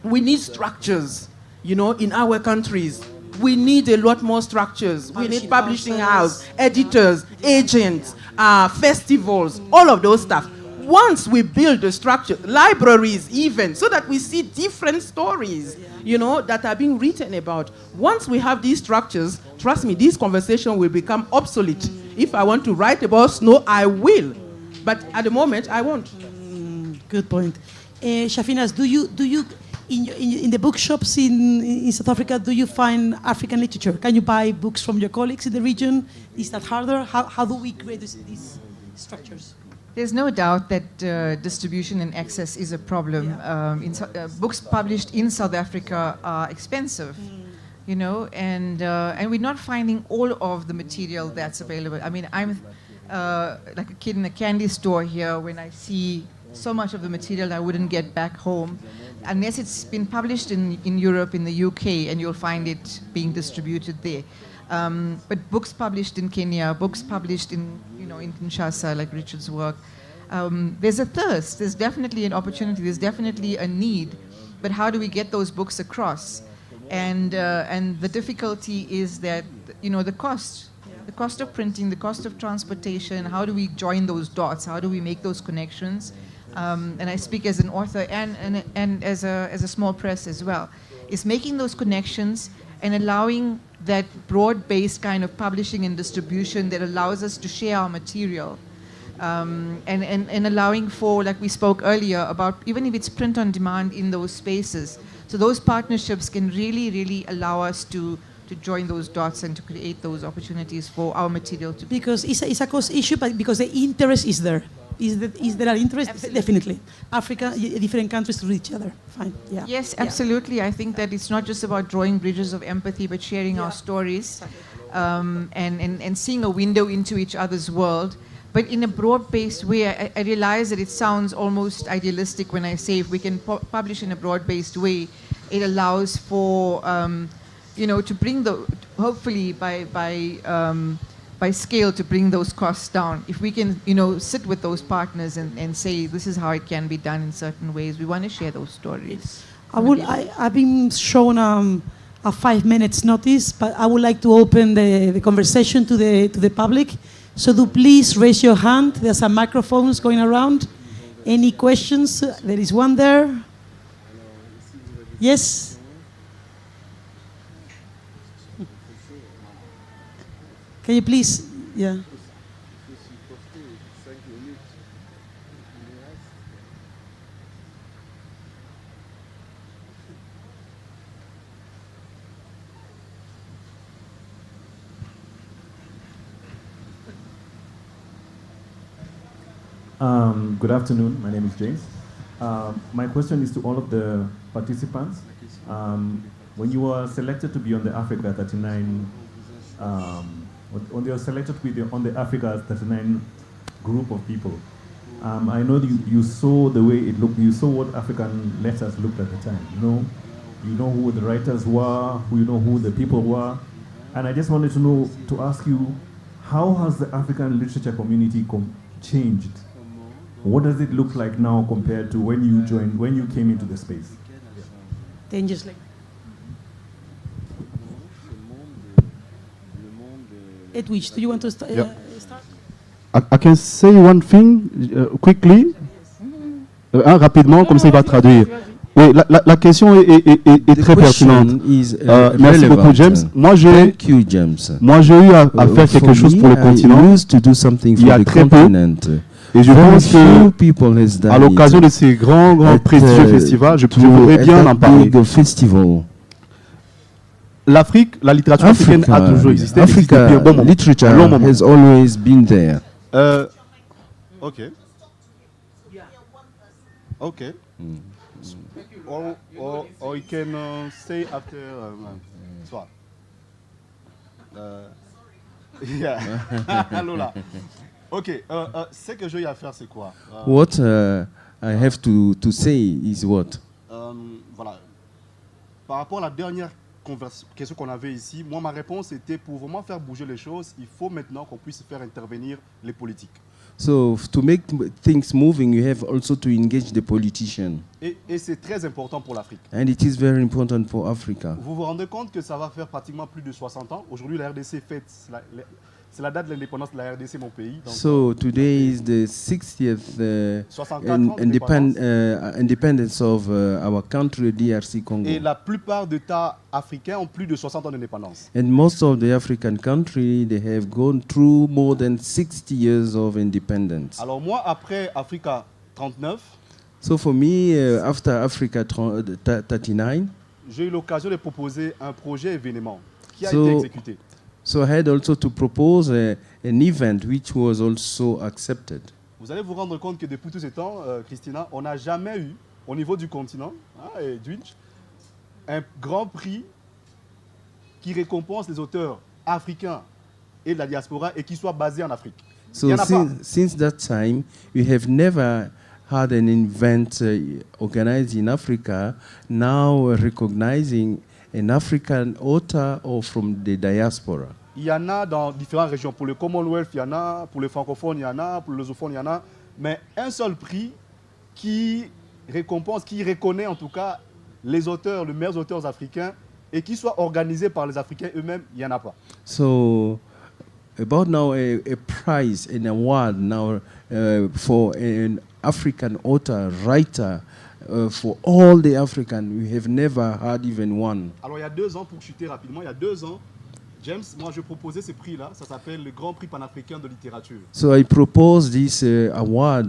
S3: we need structures, in our countries. We need a lot more structures. We need publishing house, editors, agents, festivals, all of those stuff. Once we build the structure, libraries even, so that we see different stories, that are being written about. Once we have these structures, trust me, this conversation will become obsolete. If I want to write about snow, I will. But at the moment, I won't.
S2: Good point. Shafinaaz, do you in the bookshops in South Africa, do you find African literature? Can you buy books from your colleagues in the region? Is that harder? How do we create these structures?
S4: There's no doubt that distribution and access is a problem. Yeah. Books published in South Africa are expensive, and we're not finding all of the material that's available. I'm like a kid in a candy store here when I see so much of the material I wouldn't get back home, unless it's been published in Europe, in the UK, and you'll find it being distributed there. But books published in Kenya, books published in Kinshasa, like Richard's work, there's a thirst. There's definitely an opportunity. There's definitely a need. But how do we get those books across? And the difficulty is that the cost of printing, the cost of transportation. How do we join those dots? How do we make those connections? And I speak as an author and as a small press as well. Is making those connections and allowing that broad-based kind of publishing and distribution that allows us to share our material, and allowing for, like we spoke earlier, about even if it's print on demand in those spaces. So those partnerships can really, really allow us to join those dots and to create those opportunities for our material to...
S2: Because it's a cost issue, but because the interest is there. Is there an interest? Absolutely. Definitely. Africa, different countries to reach each other. Fine. Yeah.
S4: Yes, absolutely. I think that it's not just about drawing bridges of empathy, but sharing our stories, and seeing a window into each other's world. But in a broad-based way, I realize that it sounds almost idealistic when I say if we can publish in a broad-based way, it allows for, to bring hopefully by scale to bring those costs down. If we can, sit with those partners and say this is how it can be done in certain ways, we want to share those stories.
S2: I've been shown a 5 minutes notice, but I would like to open the conversation to the public. So do please raise your hand. There's some microphones going around. Any questions? There is one there. Yes? Can you please, yeah.
S8: Good afternoon. My name is James. My question is to all of the participants. When you were selected to be on the Africa 39, when they were selected to be on the Africa 39 group of people, I know you saw the way it looked. You saw what African letters looked at the time. You know who the writers were, who the people were, and I just wanted to ask you, how has the African literature community changed? What does it look like now compared to when you came into the space?
S2: 10 years later. Edwige, do you want to start?
S6: I can say one thing quickly, rapidement, comme ça il va traduire. Oui, la question est très pertinente. Merci beaucoup, James. Moi, j'ai eu à faire quelque chose pour le continent il y a très peu. Et je pense que, à l'occasion de ces grands prestigieux festivals, je voudrais bien en parler. L'Afrique, la littérature africaine a toujours existé.
S7: Africa literature has always been there.
S6: Okay. Okay. Or you can say after. Soit. Yeah. Lola. Ok. Ce que je vais faire, c'est quoi?
S7: What I have to say is what?
S6: Voilà. Par rapport à la dernière question qu'on avait ici, moi, ma réponse était pour vraiment faire bouger les choses, il faut maintenant qu'on puisse faire intervenir les politiques.
S7: So to make things moving, you have also to engage the politician.
S6: Et c'est très important pour l'Afrique.
S7: And it is very important for Africa.
S6: Vous vous rendez compte que ça va faire pratiquement plus de 60 ans. Aujourd'hui, la RDC fête, c'est la date de l'indépendance de la RDC, mon pays. Donc,
S7: so today is the 60th independence of our country, DRC Congo.
S6: Et la plupart d'États africains ont plus de 60 ans d'indépendance.
S7: And most of the African countries, they have gone through more than 60 years of independence.
S6: Alors moi, après Africa 39,
S7: so for me, after Africa 39,
S6: j'ai eu l'occasion de proposer un projet événement qui a été exécuté.
S7: So I had also to propose an event which was also accepted.
S6: Vous allez vous rendre compte que depuis tous ces temps, Cristina, on n'a jamais eu, au niveau du continent, Edwige, un grand prix qui récompense les auteurs africains et de la diaspora et qui soit basé en Afrique.
S7: So since that time, we have never had an event organized in Africa, now recognizing an African author or from the diaspora.
S6: Il y en a dans différentes régions. Pour le Commonwealth, il y en a. Pour le francophone, il y en a. Pour le lusophone, il y en a. Mais un seul prix qui récompense, qui reconnaît en tout cas les auteurs, les meilleurs auteurs africains et qui soit organisé par les Africains eux-mêmes, il n'y en a pas.
S7: So, about now a prize, an award now for an African author, writer, for all the African, we have never had even one.
S6: Alors il y a 2 ans, pour chuter rapidement, il y a 2 ans, James, moi je proposais ce prix-là, ça s'appelle le Grand Prix panafricain de littérature.
S7: So I proposed this award,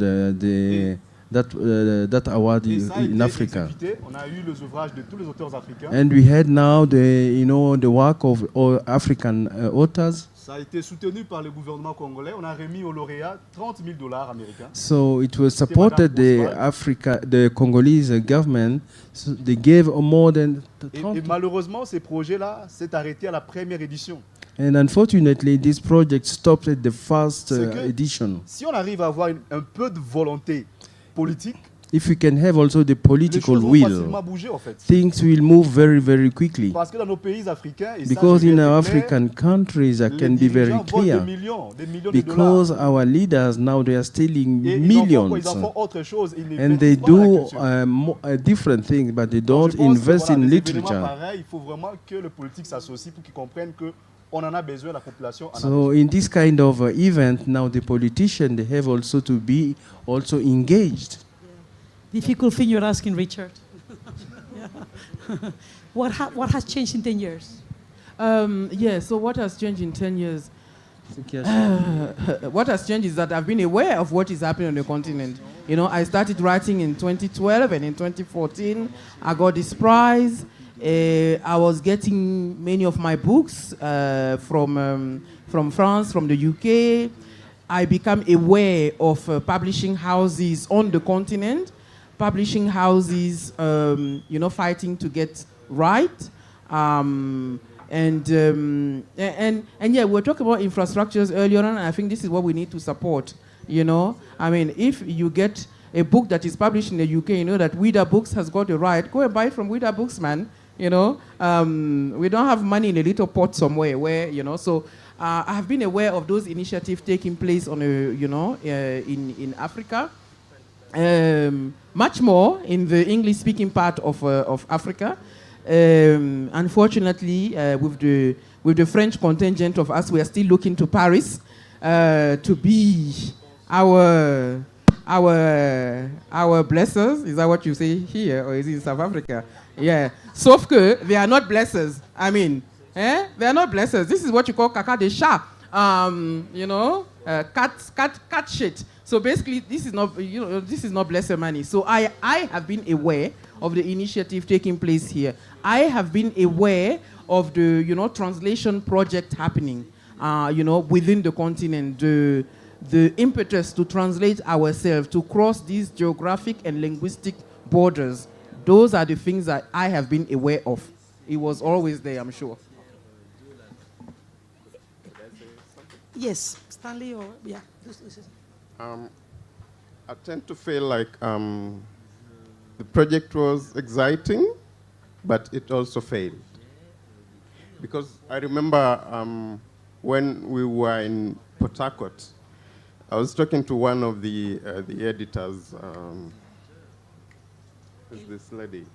S7: that award in Africa.
S6: Exécuté. On a eu les ouvrages de tous les auteurs africains.
S7: And we had now the work of all African authors.
S6: Ça a été soutenu par le gouvernement congolais. On a remis au lauréat $30,000 américains.
S7: So it was supported the Congolese government. So they gave more than.
S6: Et malheureusement, ces projets-là s'est arrêté à la première édition.
S7: And unfortunately, this project stopped at the first edition.
S6: Si on arrive à avoir un peu de volonté politique,
S7: if we can have also the political will,
S6: bouger, en fait.
S7: Things will move very, very quickly.
S6: Parce que dans nos pays africains,
S7: because in our African countries, I can be very clear. Because our leaders now they are stealing millions, and they do different things, but they don't invest in literature.
S6: Il faut vraiment que le politique s'associe pour qu'ils comprennent que on en a besoin, la population.
S7: So in this kind of event, now the politicians they have also to be also engaged.
S2: Difficult thing you're asking, Richard. What has changed in 10 years?
S3: So what has changed in 10 years? What has changed is that I've been aware of what is happening on the continent. You know, I started writing in 2012, and in 2014, I got this prize. I was getting many of my books from France, from the UK. I become aware of publishing houses on the continent, publishing houses, fighting to get right. And yeah, we were talking about infrastructures earlier on, and I think this is what we need to support, I mean, if you get a book that is published in the UK, you know that Wida Books has got a right, go and buy it from Wida Books, man, we don't have money in a little pot somewhere where, so I have been aware of those initiatives taking place on in Africa. Much more in the English-speaking part of Africa. Unfortunately, with the French contingent of us, we are still looking to Paris to be our blessers. Is that what you say here, or is it in South Africa? Yeah. Sauf que they are not blessers. I mean, they are not blessers. This is what you call caca de chat. Cat shit. So basically, this is not blesser money. So I have been aware of the initiative taking place here. I have been aware of the translation project happening, within the continent. The impetus to translate ourselves, to cross these geographic and linguistic borders. Those are the things that I have been aware of. It was always there, I'm sure.
S2: Yes, Stanley, or yeah.
S5: I tend to feel like the project was exciting, but it also failed. Because I remember when we were in Port Harcourt, I was talking to one of the editors. Is this lady?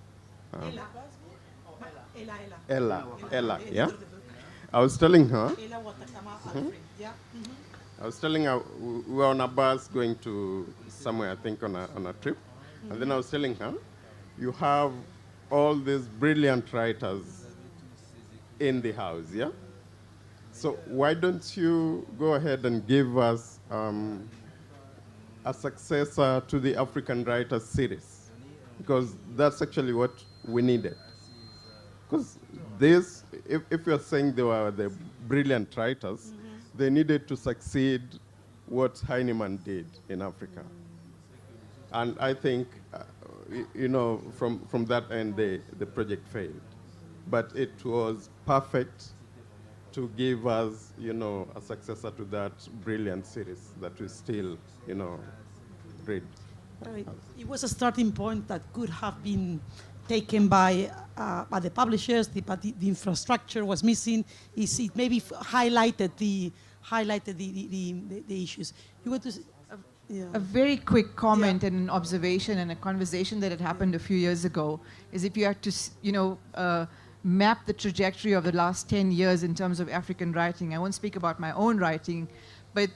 S5: Ella, yeah? I was telling her. I was telling her we were on a bus going to somewhere, I think on a trip. And then I was telling her, you have all these brilliant writers in the house, yeah? So why don't you go ahead and give us a successor to the African Writers series? Because that's actually what we needed. Because this, if you're saying they were the brilliant writers, they needed to succeed what Heinemann did in Africa. And I think, from that end, the project failed. But it was perfect to give us, a successor to that brilliant series that we still, read.
S2: It was a starting point that could have been taken by the publishers, but the infrastructure was missing. It maybe highlighted the issues. You want to
S4: A very quick comment and an observation and a conversation that had happened a few years ago is if you had to, map the trajectory of the last 10 years in terms of African writing. I won't speak about my own writing, but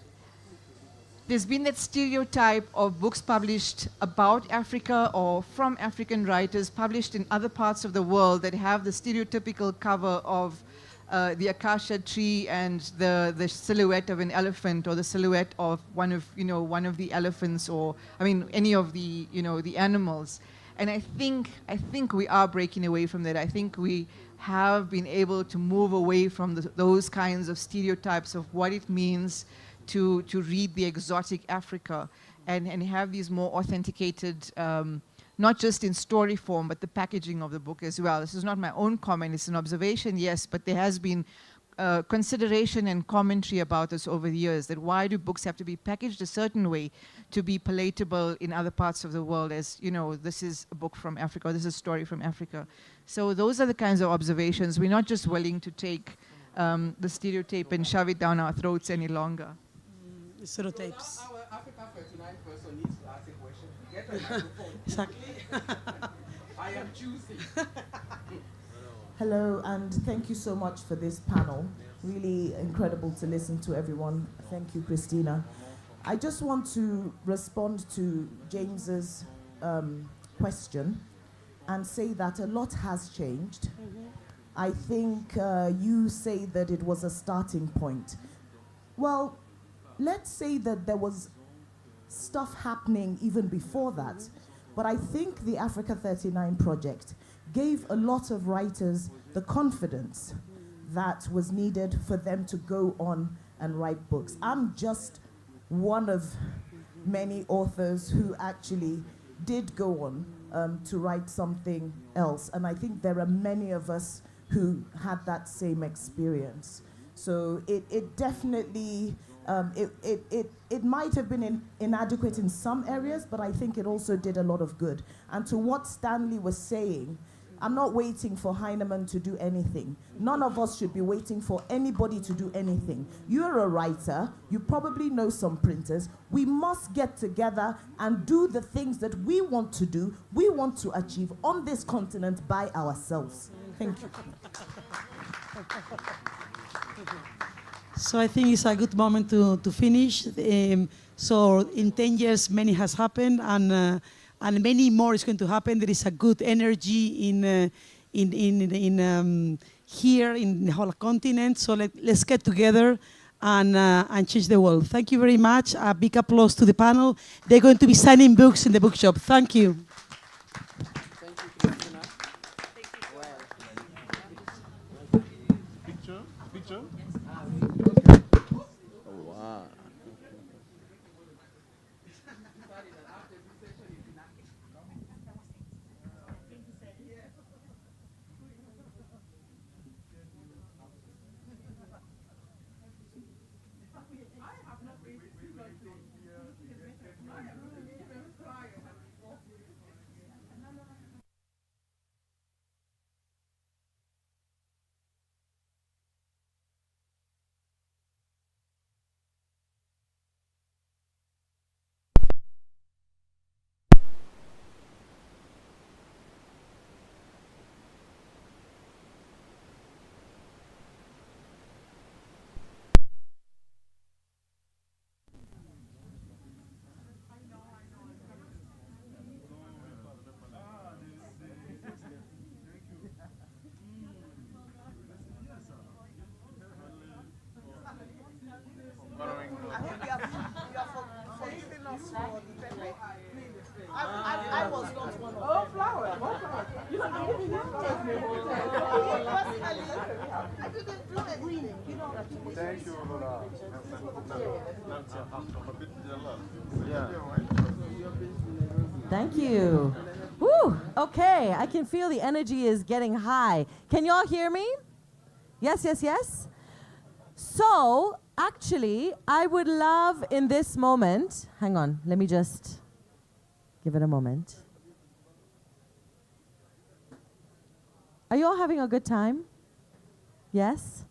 S4: there's been that stereotype of books published about Africa or from African writers published in other parts of the world that have the stereotypical cover of the acacia tree and the silhouette of an elephant or the silhouette of one of the elephants, or any of the the animals. And I think we are breaking away from that. I think we have been able to move away from those kinds of stereotypes of what it means to read the exotic Africa and have these more authenticated, not just in story form, but the packaging of the book as well. This is not my own comment, it's an observation, yes, but there has been consideration and commentary about this over the years, that why do books have to be packaged a certain way to be palatable in other parts of the world, as, this is a book from Africa, or this is a story from Africa. So those are the kinds of observations. We're not just willing to take the stereotype and shove it down our throats any longer.
S2: Stereotypes.
S3: Our Africa39 person needs to ask a question. Get a microphone.
S2: Exactly.
S3: I am choosing.
S9: Hello, and thank you so much for this panel. Really incredible to listen to everyone. Thank you, Cristina. I just want to respond to James's question and say that a lot has changed. I think you say that it was a starting point. Well, let's say that there was stuff happening even before that, but I think the Africa39 project gave a lot of writers the confidence that was needed for them to go on and write books. I'm just one of many authors who actually did go on to write something else. And I think there are many of us who had that same experience. So it definitely, it might have been inadequate in some areas, but I think it also did a lot of good. And to what Stanley was saying, I'm not waiting for Heinemann to do anything. None of us should be waiting for anybody to do anything. You're a writer, you probably know some printers. We must get together and do the things that we want to do, we want to achieve on this continent by ourselves. Thank you.
S2: So I think it's a good moment to finish. So in 10 years, many has happened, and many more is going to happen. There is a good energy in here in the whole continent. So let's get together and change the world. Thank you very much. A big applause to the panel. They're going to be signing books in the bookshop. Thank you.
S3: Thank you, Cristina.
S7: Picture? Picture? Oh, wow.
S9: I was not one of them. Oh, flower. You don't give me I didn't do anything.
S6: Thank you, Lola. I'm a bit jealous. Yeah.
S1: Thank you. Woo, okay, I can feel the energy is getting high. Can you all hear me? Yes, yes, yes. So, actually, I would love in this moment, hang on, let me just give it a moment. Are you all having a good time? Yes?